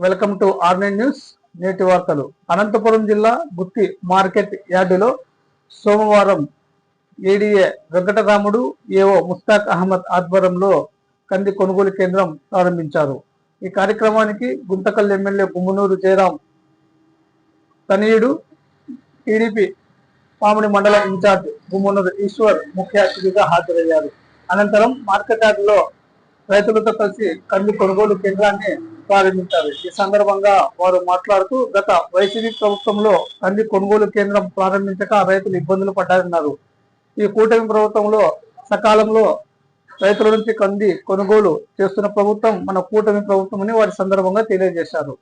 Welcome to ఆర్9 news. నేటి వార్తలు. అనంతపురం జిల్లా గుత్తి మార్కెట్ యార్డులో సోమవారం ఏడీఏ వెంకటరాముడు, ఏఓ ముస్తాక్ అహ్మద్ ఆధ్వర్యంలో కంది కొనుగోలు కేంద్రం ప్రారంభించారు. ఈ కార్యక్రమానికి గుంతకల్ ఎమ్మెల్యే గుమ్మనూరు జయరాం తనయుడు, టీడీపీ పామిడి మండల ఇన్ఛార్జ్ గుమ్మనూరు ఈశ్వర్ ముఖ్య అతిథిగా హాజరయ్యారు. అనంతరం మార్కెట్ యార్డులో రైతులతో కలిసి కంది కొనుగోలు కేంద్రాన్ని ప్రారంభించారు. ఈ సందర్భంగా వారు మాట్లాడుతూ, గత వైసీపీ ప్రభుత్వంలో కంది కొనుగోలు కేంద్రం ప్రారంభించక రైతులు ఇబ్బందులు పడ్డారన్నారు. ఈ కూటమి ప్రభుత్వంలో సకాలంలో రైతుల నుంచి కంది కొనుగోలు చేస్తున్న ప్రభుత్వం మన కూటమి ప్రభుత్వం అని వారి సందర్భంగా తెలియజేశారు.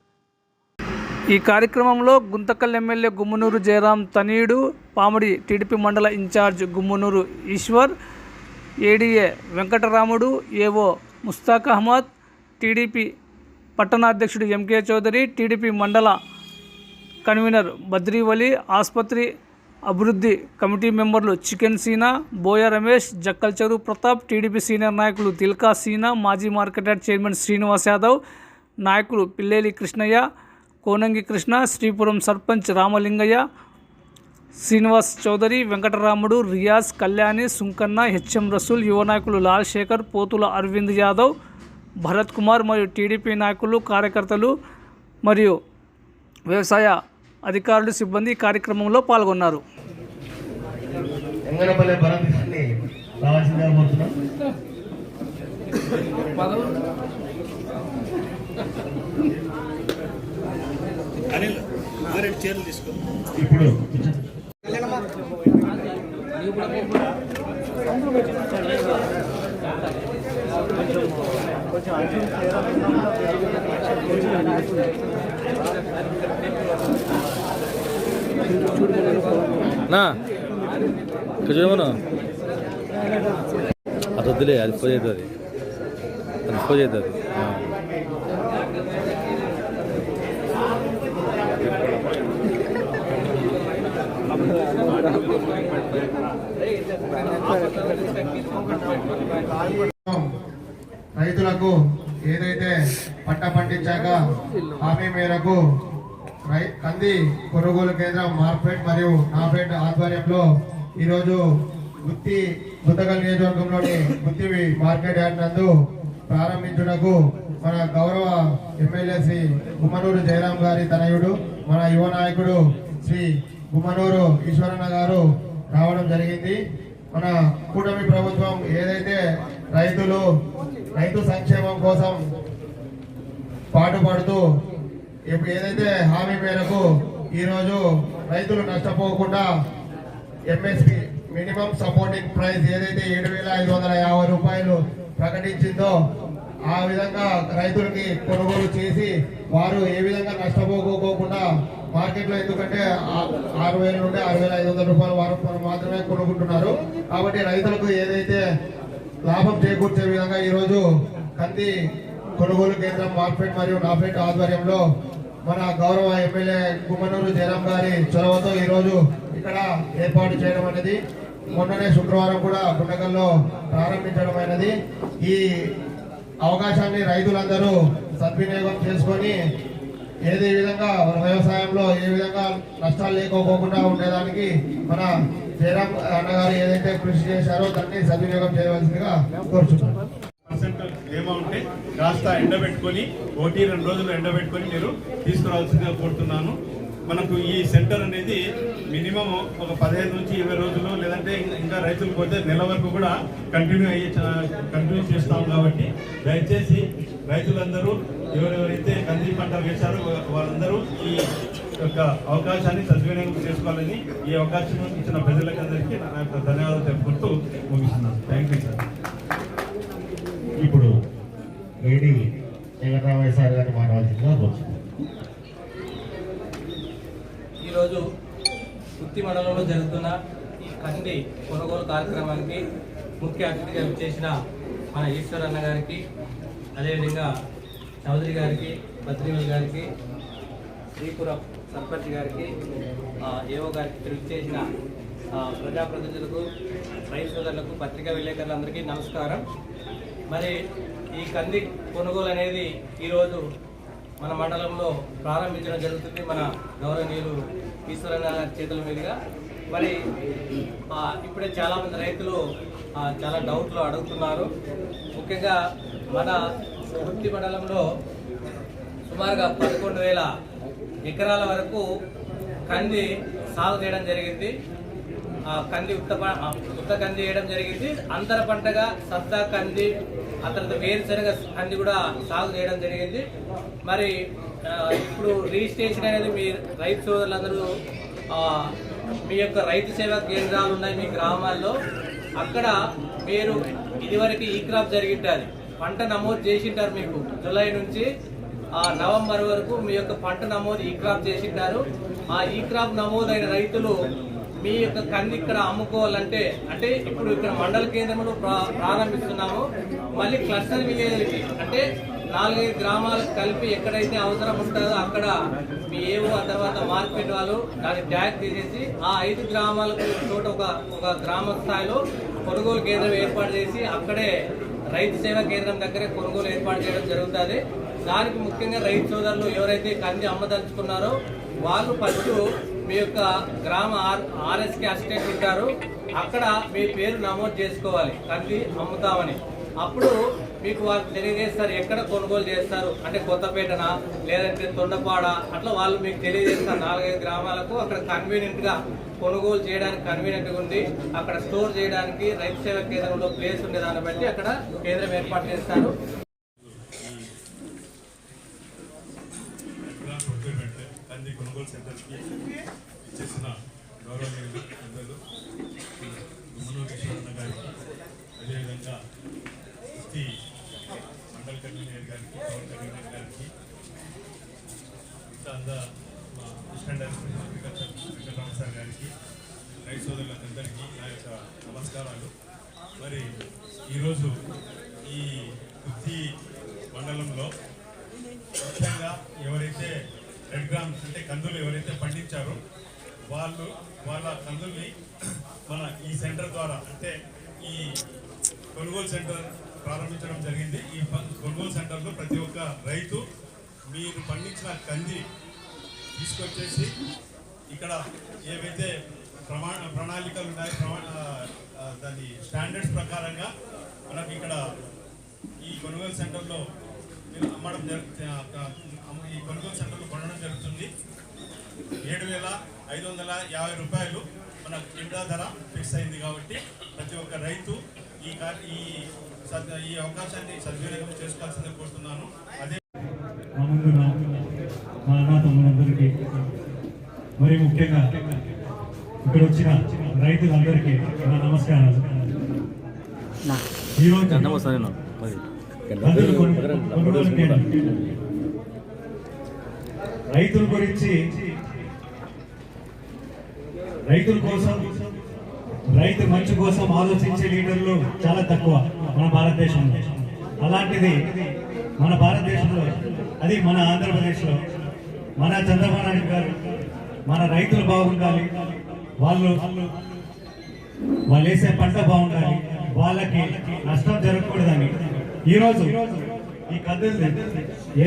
ఈ కార్యక్రమంలో గుంతకల్ ఎమ్మెల్యే గుమ్మనూరు జయరాం తనయుడు, పామిడి టీడీపీ మండల incharge Gummanur Eshwar, ADA Venkataramudu, AO Mustaq Ahmed, TDP పట్టణాధ్యక్షుడు ఎంకే చౌదరి, టీడీపీ మండల కన్వీనర్ బద్రీవలి, ఆసుపత్రి అభివృద్ధి కమిటీ మెంబర్లు చికెన్ సీనా, బోయ రమేష్, జక్కల్ చెరువు ప్రతాప్, టీడీపీ సీనియర్ నాయకులు తిల్కా సీనా, మాజీ market yard chairman Srinivas Yadav, నాయకులు పిల్లేలి కృష్ణయ్య, కోనంగి కృష్ణ, శ్రీపురం సర్పంచ్ రామలింగయ్య, శ్రీనివాస్ చౌదరి, వెంకటరాముడు, రియాజ్, కళ్యాణి, సుంకన్న, హెచ్ఎం రసూల్, యువ నాయకులు లాల్ శేఖర్, పోతుల అరవింద్ యాదవ్, భరత్ కుమార్ మరియు టీడీపీ నాయకులు, కార్యకర్తలు మరియు వ్యవసాయ అధికారులు, సిబ్బంది ఈ కార్యక్రమంలో పాల్గొన్నారు. ఇప్పుడు నా చూడమను అది వద్దులే, అది ఫోన్ అవుతుంది, అది ఫోన్ అవుతుంది. రైతులకు ఏదైతే పంట పండించాక హామీ మేరకు కంది కొనుగోలు కేంద్రం మార్కెట్ మరియు నాఫెడ్ ఆధ్వర్యంలో ఈరోజు గుంతకల్ నియోజకవర్గంలోని గుత్తి మార్కెట్ యార్డ్ నందు ప్రారంభించుటకు మన గౌరవ ఎమ్మెల్యే శ్రీ గుమ్మనూరు జయరాం గారి తనయుడు, మన యువ నాయకుడు శ్రీ గుమ్మనూరు ఈశ్వరన్న గారు రావడం జరిగింది. మన కూటమి ప్రభుత్వం ఏదైతే రైతు సంక్షేమం కోసం పాటుపడుతూ ఏదైతే హామీ మేరకు ఈరోజు రైతులు నష్టపోకుండా ఎంఎస్పి మినిమం సపోర్టింగ్ ప్రైస్ ఏదైతే 7,550 రూపాయలు ప్రకటించిందో ఆ విధంగా రైతులకి కొనుగోలు చేసి వారు ఏ విధంగా నష్టపోకోకుండా మార్కెట్లో, ఎందుకంటే 6,000 నుండి 6,500 రూపాయల వారం మాత్రమే కొనుక్కుంటున్నారు. కాబట్టి రైతులకు ఏదైతే లాభం చేకూర్చే విధంగా ఈరోజు కంది కొనుగోలు కేంద్రం మార్కెట్ మరియు నాఫెడ్ ఆధ్వర్యంలో మన గౌరవ ఎమ్మెల్యే గుమ్మనూరు జయరాం గారి చొరవతో ఈరోజు ఇక్కడ ఏర్పాటు చేయడం అనేది, మొన్ననే శుక్రవారం కూడా గుండకల్లో ప్రారంభించడం అయినది. ఈ అవకాశాన్ని రైతులందరూ సద్వినియోగం చేసుకొని ఏదే విధంగా వ్యవసాయంలో ఏ విధంగా నష్టాలు లేకపోకుండా ఉండేదానికి మన జయరాం అన్నగారు ఏదైతే కృషి చేశారో దాన్ని సద్వినియోగం చేయవలసిందిగా కోరుచున్నాను. ఏమో ఉంటే కాస్త ఎండబెట్టుకొని 1-2 రోజులు ఎండబెట్టుకొని మీరు తీసుకురావాల్సిందిగా కోరుతున్నాను. మనకు ఈ సెంటర్ అనేది మినిమం ఒక 15 నుంచి 20 రోజులు, లేదంటే ఇంకా రైతులు పోతే నెల వరకు కూడా కంటిన్యూ చేస్తాం. కాబట్టి దయచేసి రైతులందరూ ఎవరెవరైతే కంది పంట వేశారో వాళ్ళందరూ ఈ యొక్క అవకాశాన్ని సద్వినియోగం చేసుకోవాలని ఈ అవకాశం ఇచ్చిన ప్రజలకందరికీ నా యొక్క ధన్యవాదాలు తెలుపుకుంటూ ముగిస్తున్నాను. Thank you sir. ఇప్పుడు ఏడీ వెంకటరామయ్య సార్ గారిని మాట్లాడాల్సిందిగా కోరుతున్నాను. ఈరోజు గుత్తి మండలంలో జరుగుతున్న ఈ కంది కొనుగోలు కార్యక్రమానికి ముఖ్య అతిథిగా విచ్చేసిన మన ఈశ్వర్ అన్న గారికి, అదేవిధంగా చౌదరి గారికి, బద్రీవల్ గారికి, శ్రీపురం సర్పంచ్ గారికి, ఏఓ గారికి, విచ్చేసిన ప్రజాప్రతినిధులకు, రైతు సోదరులకు, పత్రికా విలేకరులందరికీ నమస్కారం. మరి ఈ కంది కొనుగోలు అనేది ఈరోజు మన మండలంలో ప్రారంభించడం జరుగుతుంది మన గౌరవనీయులు ఈశ్వరన్న గారి చేతుల మీదుగా. మరి ఇప్పుడే చాలామంది రైతులు చాలా డౌట్లు అడుగుతున్నారు. ముఖ్యంగా మన గుత్తి మండలంలో సుమారుగా 11,000 ఎకరాల వరకు కంది సాగు చేయడం జరిగింది. కంది ఉత్త కంది వేయడం జరిగింది. అంతర పంటగా సద్దా కంది, ఆ తర్వాత వేరుశనగ కంది కూడా సాగు చేయడం జరిగింది. మరి ఇప్పుడు రిజిస్ట్రేషన్ అనేది మీ రైతు సోదరులందరూ మీ యొక్క రైతు సేవా కేంద్రాలు ఉన్నాయి మీ గ్రామాల్లో. అక్కడ మీరు ఇదివరకు ఈ క్రాప్ జరిగింటారు, పంట నమోదు చేసింటారు. మీకు జూలై నుంచి నవంబర్ వరకు మీ యొక్క పంట నమోదు ఈ క్రాప్ చేసింటారు. ఆ ఈ క్రాప్ నమోదైన రైతులు మీ యొక్క కంది ఇక్కడ అమ్ముకోవాలంటే, అంటే ఇప్పుడు ఇక్కడ మండల కేంద్రంలో ప్రారంభిస్తున్నాము. మళ్ళీ క్లస్టర్ విలేజ్ అంటే 4-5 గ్రామాలకు కలిపి ఎక్కడైతే అవసరం ఉంటుందో అక్కడ మీ ఏవో ఆ తర్వాత మార్కెట్ వాళ్ళు దాన్ని ట్యాగ్ తీసేసి ఆ 5 గ్రామాలకు చోట ఒక గ్రామ స్థాయిలో కొనుగోలు కేంద్రం ఏర్పాటు చేసి అక్కడే రైతు సేవా కేంద్రం దగ్గరే కొనుగోలు ఏర్పాటు చేయడం జరుగుతుంది. దానికి ముఖ్యంగా రైతు సోదరులు ఎవరైతే కంది అమ్మదలుచుకున్నారో వాళ్ళు ఫస్ట్ మీ యొక్క గ్రామ ఆర్ఎస్కి అసిస్టెంట్ ఉంటారు, అక్కడ మీ పేరు నమోదు చేసుకోవాలి కంది అమ్ముతామని. అప్పుడు మీకు వాళ్ళు తెలియజేస్తారు ఎక్కడ కొనుగోలు చేస్తారు, అంటే కొత్తపేటనా లేదంటే తొండపాడ, అట్లా వాళ్ళు మీకు తెలియజేస్తారు. 4-5 గ్రామాలకు అక్కడ కన్వీనియంట్గా కొనుగోలు చేయడానికి కన్వీనియంట్గా ఉంది. అక్కడ స్టోర్ చేయడానికి రైతు సేవా కేంద్రంలో ప్లేస్ ఉండే దాన్ని బట్టి అక్కడ కేంద్రం ఏర్పాటు చేస్తారు. కంది కొనుగోలు సెంటర్కి ఇచ్చేసిన గౌరవనీయులు పెద్దలు గుమ్మనూరేశ్వరన్న గారికి, అదేవిధంగా గుత్తి మండల కన్వీనర్ గారికి, పవన్ కన్వీనర్ గారికి, ఇంకా మా అసిస్టెంట్ అగ్రికల్చర్ వెంకటరామ సార్ గారికి, రైతు సోదరులందరికీ నా యొక్క నమస్కారాలు. మరి ఈరోజు ఈ గుత్తి మండలంలో ముఖ్యంగా ఎవరైతే రెడ్ గ్రామ్స్ అంటే కందులు ఎవరైతే పండించారో వాళ్ళ కందుల్ని మన ఈ సెంటర్ ద్వారా అంటే ఈ కొనుగోలు సెంటర్ ప్రారంభించడం జరిగింది. ఈ కొనుగోలు సెంటర్లో ప్రతి ఒక్క రైతు మీరు పండించిన కంది తీసుకొచ్చేసి ఇక్కడ ఏవైతే ప్రణాళికలు ఉన్నాయో దాని స్టాండర్డ్స్ ప్రకారంగా మనకి ఇక్కడ ఈ కొనుగోలు సెంటర్లో అమ్మడం ఈ కొనుగోలు సెంటర్లో కొనడం జరుగుతుంది. 7,550 రూపాయలు మన కిండా ధర ఫిక్స్ అయింది. కాబట్టి ప్రతి ఒక్క రైతు ఈ అవకాశాన్ని సద్వినియోగం చేసుకోవాల్సిందే కోరుతున్నాను. అదే మా అన్న తమ్ములందరికీ, మరి ముఖ్యంగా ఇక్కడ వచ్చిన రైతులందరికీ నా నమస్కారాలు. ఈరోజు రైతుల గురించి, రైతుల కోసం, రైతు మంచి కోసం ఆలోచించే లీడర్లు చాలా తక్కువ మన భారతదేశంలో. అలాంటిది మన భారతదేశంలో, అది మన ఆంధ్రప్రదేశ్లో మన చంద్రబాబు నాయుడు గారు మన రైతులు బాగుండాలి, వాళ్ళు వేసే పంట బాగుండాలి, వాళ్ళకి నష్టం జరగకూడదని ఈరోజు ఈ కందులు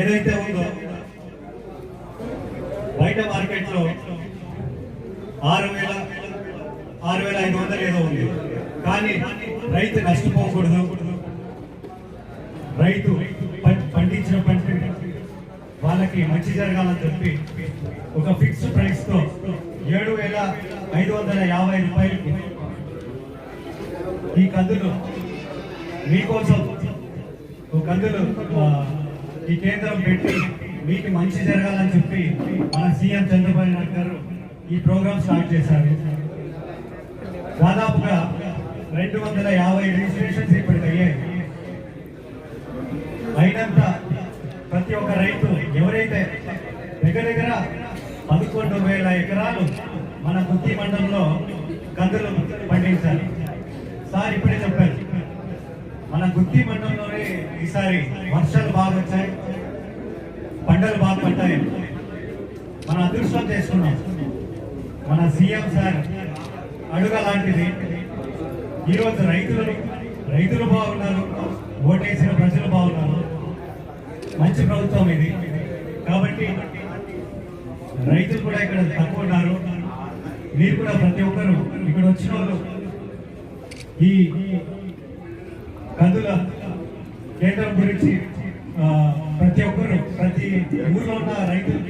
ఏదైతే ఉందో బయట మార్కెట్లో 6,500 ఏదో ఉంది. కానీ రైతు నష్టపోకూడదు, రైతు పండించిన పంట వాళ్ళకి మంచి జరగాలని చెప్పి ఒక ఫిక్స్డ్ ప్రైస్ తో 7,550 రూపాయలకి ఈ కందులు మీకోసం కందులు ఈ కేంద్రం పెట్టి మీకు మంచి జరగాలని చెప్పి మన సీఎం చంద్రబాబు నాయుడు గారు ఈ ప్రోగ్రామ్ స్టార్ట్ చేశారు. దాదాపుగా 250 రిజిస్ట్రేషన్స్ ఇప్పటికి అయ్యాయి. అయినంత ప్రతి ఒక్క రైతు ఎవరైతే దగ్గర 11,000 ఎకరాలు మన గుత్తి మండలంలో కందులు పండించాలి. సార్ ఇప్పుడే చెప్పారు, మన గుత్తి మండలంలోనే ఈసారి వర్షాలు బాగా వచ్చాయి, పంటలు బాగా పడ్డాయి. మన అదృష్టం చేసుకున్నాం. మన సీఎం సార్ అడుగు లాంటిది. ఈరోజు రైతులు బాగున్నారు, ఓటేసిన ప్రజలు బాగున్నారు. మంచి ప్రభుత్వం ఇది. కాబట్టి రైతులు కూడా ఇక్కడ తక్కువ ఉన్నారు. మీరు కూడా ప్రతి ఒక్కరు ఇక్కడ వచ్చిన వాళ్ళు ఈ కందుల కేంద్రం గురించి ప్రతి ఒక్కరు ప్రతి ఊర్లో ఉన్న రైతులు